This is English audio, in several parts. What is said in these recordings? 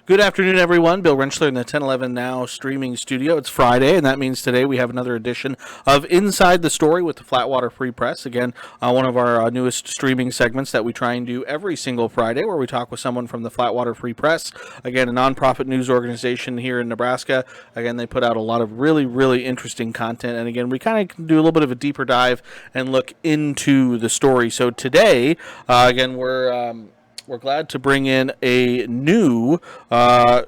Good afternoon, everyone. Bill Rentschler in the 1011 Now streaming studio. It's Friday, and that means today we have another edition of Inside the Story with the Flatwater Free Press. Again, one of our newest streaming segments that we try and do every single Friday, where we talk with someone from the Flatwater Free Press. Again, a nonprofit news organization here in Nebraska. Again, they put out a lot of really, really interesting content. And again, we kind of do a little bit of a deeper dive and look into the story. So today, again, we're glad to bring in a new crew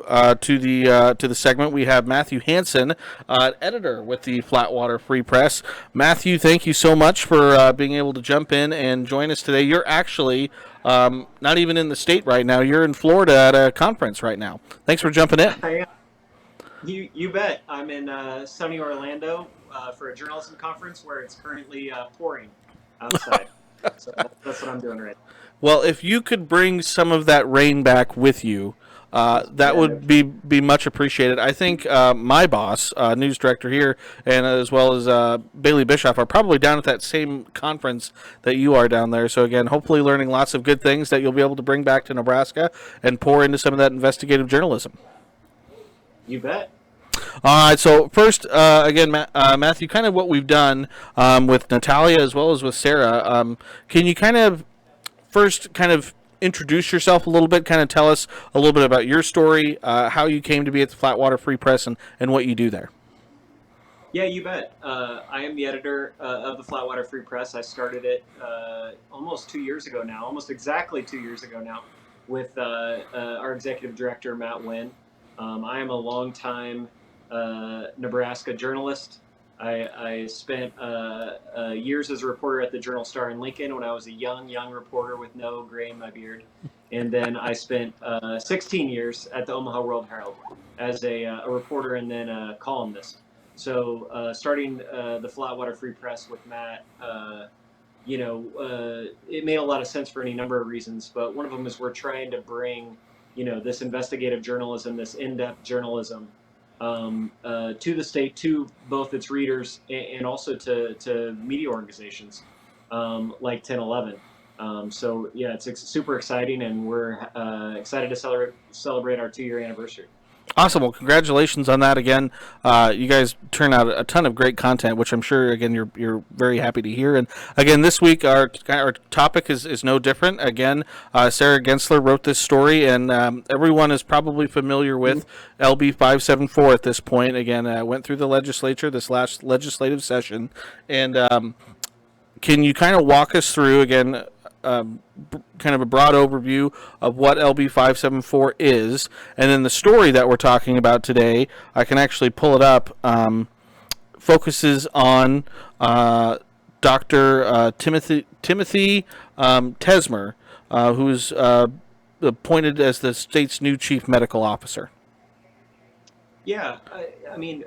to the segment. We have Matthew Hansen, editor with the Flatwater Free Press. Matthew, thank you so much for being able to jump in and join us today. You're actually not even in the state right now. You're in Florida at a conference right now. Thanks for jumping in. I am. You bet. I'm in sunny Orlando for a journalism conference where it's currently pouring outside. So that's what I'm doing right now. Well, if you could bring some of that rain back with you, that would be much appreciated. I think my boss, news director here, and as well as Bailey Bischoff, are probably down at that same conference that you are down there. So again, hopefully learning lots of good things that you'll be able to bring back to Nebraska and pour into some of that investigative journalism. You bet. All right, so first, again, Matthew, kind of what we've done with Natalia as well as with Sarah, can you kind of first kind of introduce yourself a little bit, kind of tell us a little bit about your story, how you came to be at the Flatwater Free Press, and what you do there? Yeah, you bet. I am the editor of the Flatwater Free Press. I started it almost 2 years ago now, almost exactly 2 years ago now, with our executive director, Matt Wynn. I am a longtime Nebraska journalist. I spent years as a reporter at the Journal-Star in Lincoln when I was a young reporter with no gray in my beard. And then I spent 16 years at the Omaha World Herald as a reporter and then a columnist. So starting the Flatwater Free Press with Matt, it made a lot of sense for any number of reasons. But one of them is we're trying to bring, this investigative journalism, this in-depth journalism to the state, to both its readers and also to media organizations like 1011. So yeah, it's super exciting, and we're excited to celebrate our 2-year anniversary. Awesome. Well, congratulations on that again. You guys turn out a ton of great content, which I'm sure, again, you're very happy to hear. And again, this week our topic is no different. Again, Sarah Gensler wrote this story, and everyone is probably familiar with LB574 at this point. Again, went through the legislature this last legislative session. And can you kind of walk us through, again, kind of a broad overview of what LB574 is, and then the story that we're talking about today, I can actually pull it up, focuses on Dr. Timothy Tesmer, who's appointed as the state's new chief medical officer. Yeah, I mean,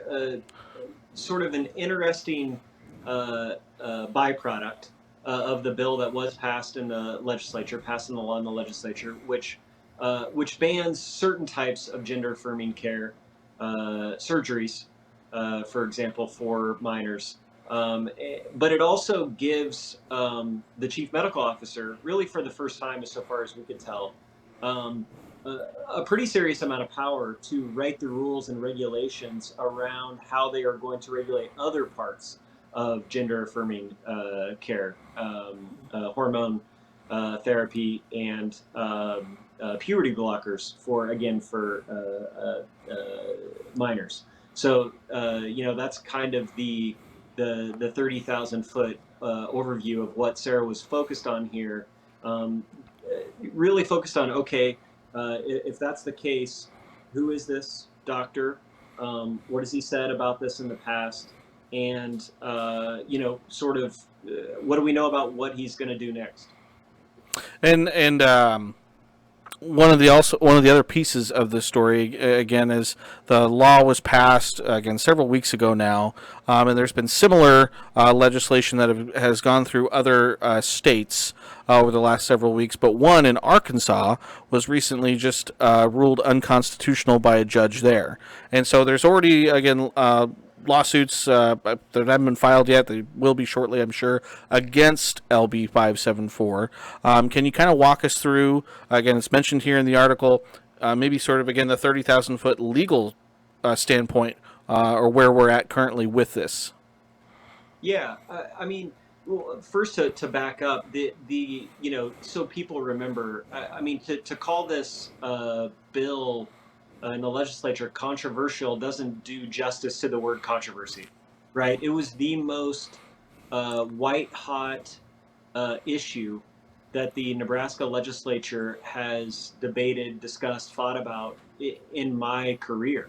sort of an interesting byproduct of the bill that was passed in the legislature, passed into law in the legislature, which bans certain types of gender-affirming care surgeries, for example, for minors. But it also gives the chief medical officer, really for the first time, so far as we could tell, a pretty serious amount of power to write the rules and regulations around how they are going to regulate other parts of gender-affirming care, hormone therapy, and puberty blockers for minors. So that's kind of the 30,000-foot overview of what Sarah was focused on here. Really focused on, okay, if that's the case, who is this doctor? What has he said about this in the past? And sort of what do we know about what he's going to do next? And one of the other pieces of the story, again, is the law was passed again several weeks ago now, and there's been similar legislation that has gone through other states over the last several weeks, but one in Arkansas was recently just ruled unconstitutional by a judge there. And so there's already, again, lawsuits that haven't been filed yet. They will be shortly, I'm sure, against LB574. Can you kind of walk us through, again, it's mentioned here in the article, maybe sort of, again, the 30,000-foot legal standpoint or where we're at currently with this? Yeah, I mean, well, first to back up so people remember. I mean, to call this bill in the legislature controversial doesn't do justice to the word controversy, right? It was the most white hot issue that the Nebraska legislature has debated, discussed, fought about in my career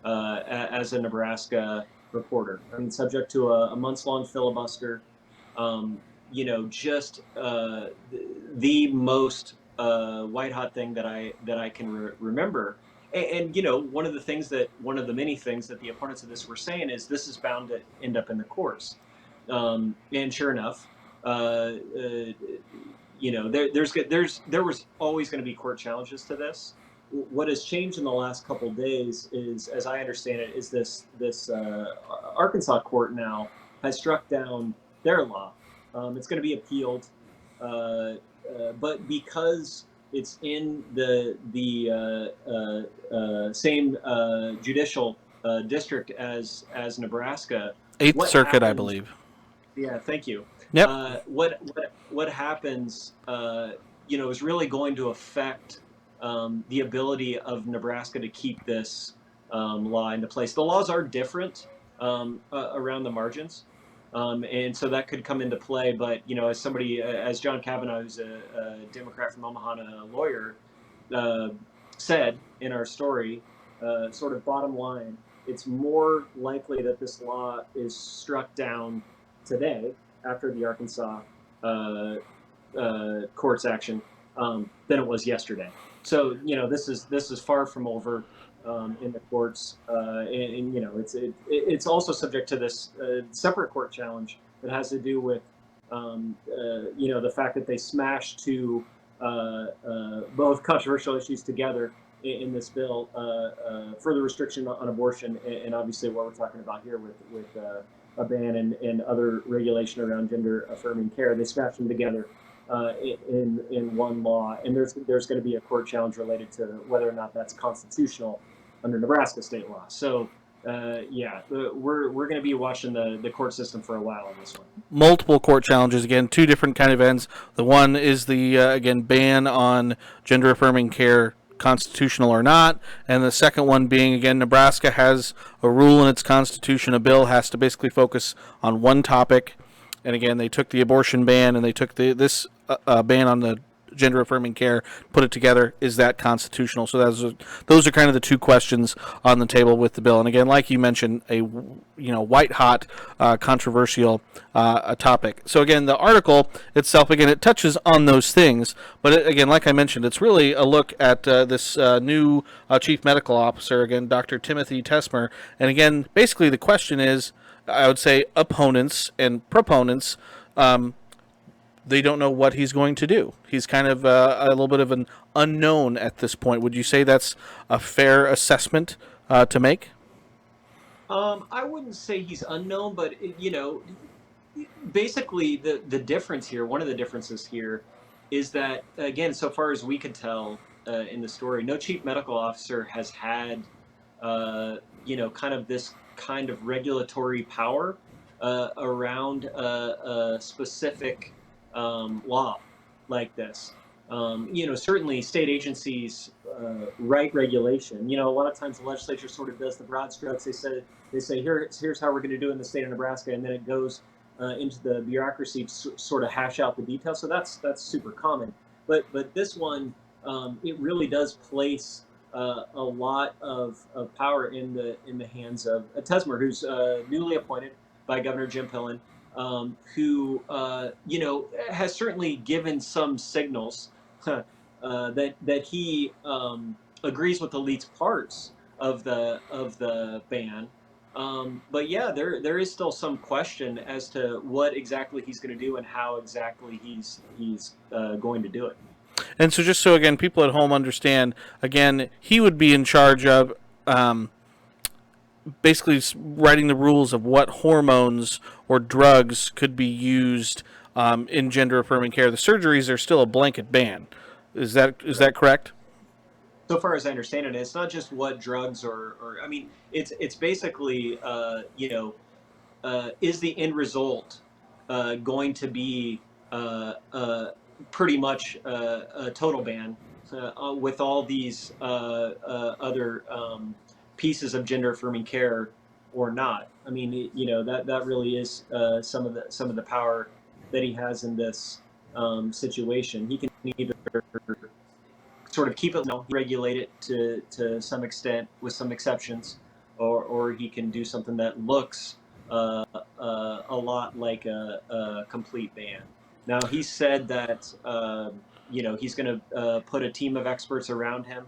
as a Nebraska reporter. I mean, subject to a months-long filibuster. Just the most white hot thing that I can remember. And one of the many things that the opponents of this were saying is this is bound to end up in the courts. And sure enough, there was always going to be court challenges to this. What has changed in the last couple of days is, as I understand it, is this Arkansas court now has struck down their law. It's going to be appealed, but because it's in the same judicial district as Nebraska, Eighth what Circuit, I happens? believe. Yeah, thank you. Yep. What happens? Is really going to affect the ability of Nebraska to keep this law into place. The laws are different around the margins, and so that could come into play. But as John Kavanaugh, who's a Democrat from Omaha and a lawyer, said in our story, sort of bottom line, it's more likely that this law is struck down today after the Arkansas court's action than it was yesterday. So this is far from over in the courts, and it's also subject to this separate court challenge that has to do with the fact that they smashed two both controversial issues together in this bill, further restriction on abortion, and obviously what we're talking about here with a ban and other regulation around gender affirming care. They smashed them together in one law, and there's going to be a court challenge related to whether or not that's constitutional under Nebraska state law. So we're going to be watching the court system for a while on this one. Multiple court challenges, again, two different kind of ends. The one is the again, ban on gender affirming care, constitutional or not, and the second one being, again, Nebraska has a rule in its constitution. A bill has to basically focus on one topic, and again, they took the abortion ban and they took this ban on the gender affirming care, put it together. Is that constitutional? So those are kind of the two questions on the table with the bill. And again, like you mentioned, a white hot controversial topic. So again, the article itself, again, it touches on those things, but again, like I mentioned, it's really a look at this new chief medical officer, again, Dr. Timothy Tesmer. And again, basically the question is, I would say opponents and proponents, they don't know what he's going to do. He's kind of a little bit of an unknown at this point. Would you say that's a fair assessment to make? I wouldn't say he's unknown, but basically the difference here, one of the differences here, is that, again, so far as we could tell in the story, no chief medical officer has had kind of this kind of regulatory power around a specific law like this. Certainly state agencies write regulation. A lot of times the legislature sort of does the broad strokes. They say here's how we're going to do it in the state of Nebraska, and then it goes into the bureaucracy to sort of hash out the details. So that's super common. But this one, it really does place a lot of power in the hands of Tesmer, who's newly appointed by Governor Jim Pillen, who has certainly given some signals that he agrees with the least parts of the ban. But yeah, there is still some question as to what exactly he's going to do and how exactly he's going to do it. And so just so, again, people at home understand, again, he would be in charge of basically writing the rules of what hormones or drugs could be used in gender affirming care. The surgeries are still a blanket ban. Is that correct? So far as I understand it, it's not just what drugs I mean, it's basically, is the end result going to be pretty much a total ban with all these other pieces of gender affirming care or not? I mean, that really is some of the power that he has in this situation. He can either sort of keep it low, regulate it to some extent with some exceptions, or he can do something that looks a lot like a complete ban. Now he said that he's going to put a team of experts around him,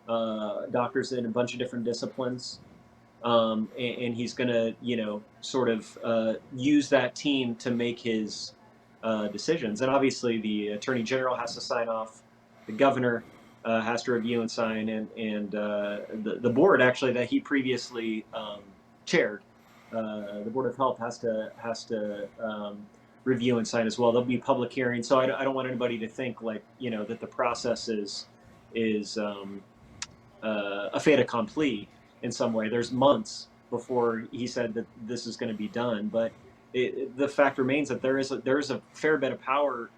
doctors in a bunch of different disciplines, and he's going to sort of use that team to make his decisions. And obviously the attorney general has to sign off, the governor has to review and sign, and the board actually that he previously chaired, the board of health has to review and sign as well. There'll be public hearings, so I don't want anybody to think like that the process is a fait accompli in some way. There's months before he said that this is going to be done, but the fact remains that there is a fair bit of power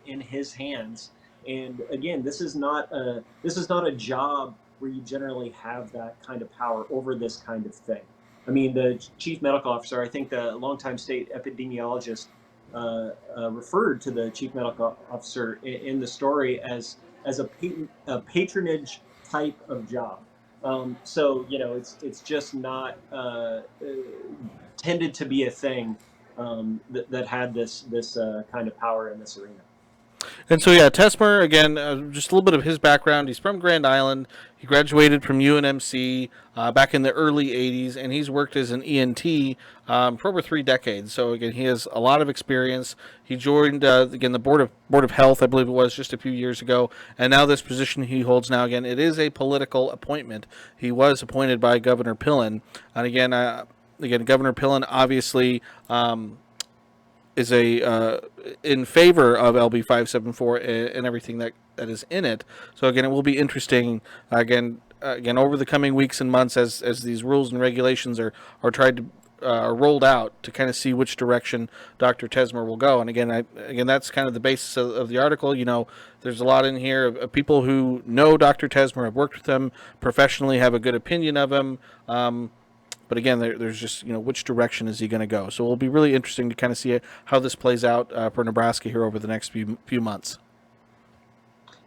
in his hands. And again, this is not a job where you generally have that kind of power over this kind of thing. I mean, the chief medical officer, I think the longtime state epidemiologist referred to the chief medical officer in the story as a patronage type of job. So it's just not tended to be a thing that had this kind of power in this arena. And so, yeah, Tesmer, again, just a little bit of his background. He's from Grand Island. He graduated from UNMC back in the early 80s, and he's worked as an ENT for over 3 decades. So, again, he has a lot of experience. He joined, again, the Board of Health, I believe it was, just a few years ago. And now this position he holds now, again, it is a political appointment. He was appointed by Governor Pillen. And again, Governor Pillen obviously is in favor of LB574 and everything that is in it. So again, it will be interesting again over the coming weeks and months as these rules and regulations are tried to rolled out to kind of see which direction Dr. Tesmer will go. And again, that's kind of the basis of the article. There's a lot in here of people who know Dr. Tesmer, have worked with him professionally, have a good opinion of him. But again, there's just, which direction is he going to go? So it'll be really interesting to kind of see how this plays out for Nebraska here over the next few months.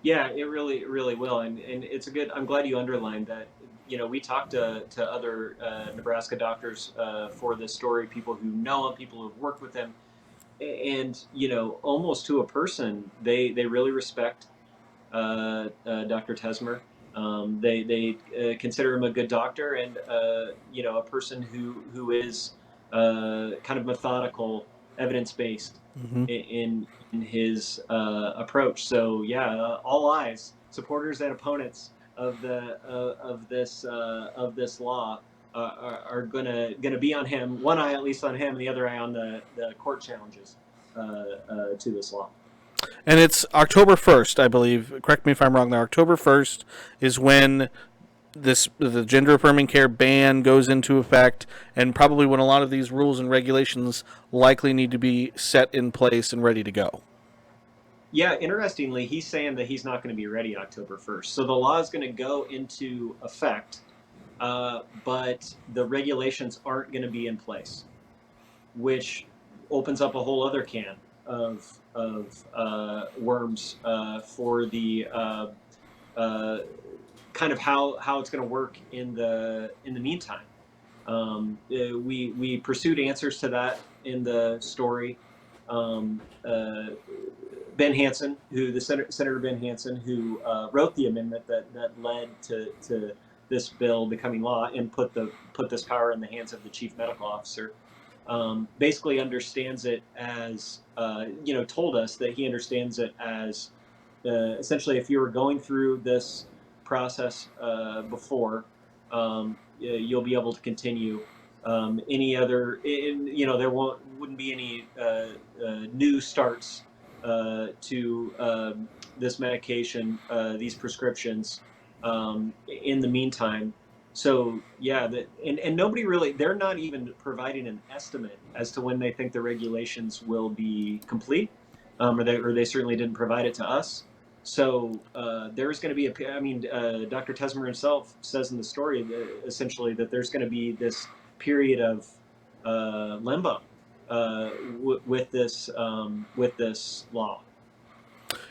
Yeah, it really will. And it's I'm glad you underlined that. We talked to other Nebraska doctors for this story, people who know him, people who've worked with him. And, almost to a person, they really respect Dr. Tesmer. They consider him a good doctor and a person who is kind of methodical, evidence based in his approach. So yeah, all eyes, supporters and opponents of this law are gonna be on him. One eye at least on him, and the other eye on the court challenges to this law. And it's October 1st, I believe. Correct me if I'm wrong there. October 1st is when the gender affirming care ban goes into effect, and probably when a lot of these rules and regulations likely need to be set in place and ready to go. Yeah, interestingly, he's saying that he's not going to be ready October 1st. So the law is going to go into effect, but the regulations aren't going to be in place, which opens up a whole other can of worms for the kind of how it's going to work in the meantime. We pursued answers to that in the story. Ben Hansen, Senator Ben Hansen, who wrote the amendment that led to this bill becoming law and put this power in the hands of the chief medical officer, basically understands it as told us that he understands it as essentially if you were going through this process before, you'll be able to continue. Any other, there wouldn't be any new starts to this medication, these prescriptions in the meantime. So yeah, and nobody really, they're not even providing an estimate as to when they think the regulations will be complete, or they certainly didn't provide it to us. So there's going to be Dr. Tesmer himself says in the story essentially that there's going to be this period of limbo with this law.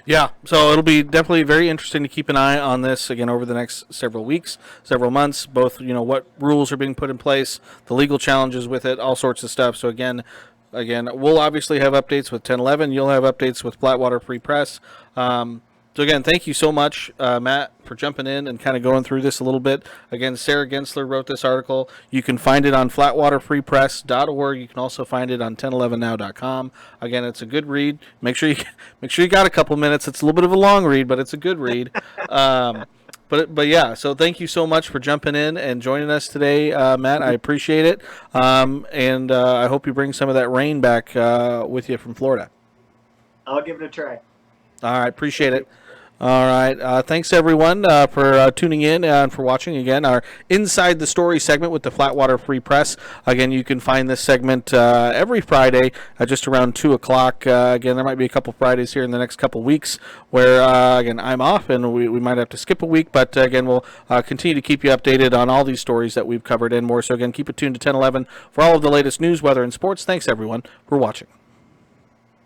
Yeah, so it'll be definitely very interesting to keep an eye on this again over the next several weeks, several months. Both, what rules are being put in place, the legal challenges with it, all sorts of stuff. So again, we'll obviously have updates with 1011. You'll have updates with Flatwater Free Press. So again, thank you so much, Matt, for jumping in and kind of going through this a little bit. Again, Sarah Gensler wrote this article. You can find it on flatwaterfreepress.org. You can also find it on 1011now.com. Again, it's a good read. Make sure you got a couple minutes. It's a little bit of a long read, but it's a good read. But yeah, so thank you so much for jumping in and joining us today, Matt. I appreciate it, and I hope you bring some of that rain back with you from Florida. I'll give it a try. All right, appreciate it. All right. Thanks, everyone, for tuning in and for watching, again, our Inside the Story segment with the Flatwater Free Press. Again, you can find this segment every Friday just around 2 o'clock. Again, there might be a couple Fridays here in the next couple weeks where, again, I'm off and we might have to skip a week. But, again, we'll continue to keep you updated on all these stories that we've covered and more. So, again, keep it tuned to 1011 for all of the latest news, weather, and sports. Thanks, everyone, for watching.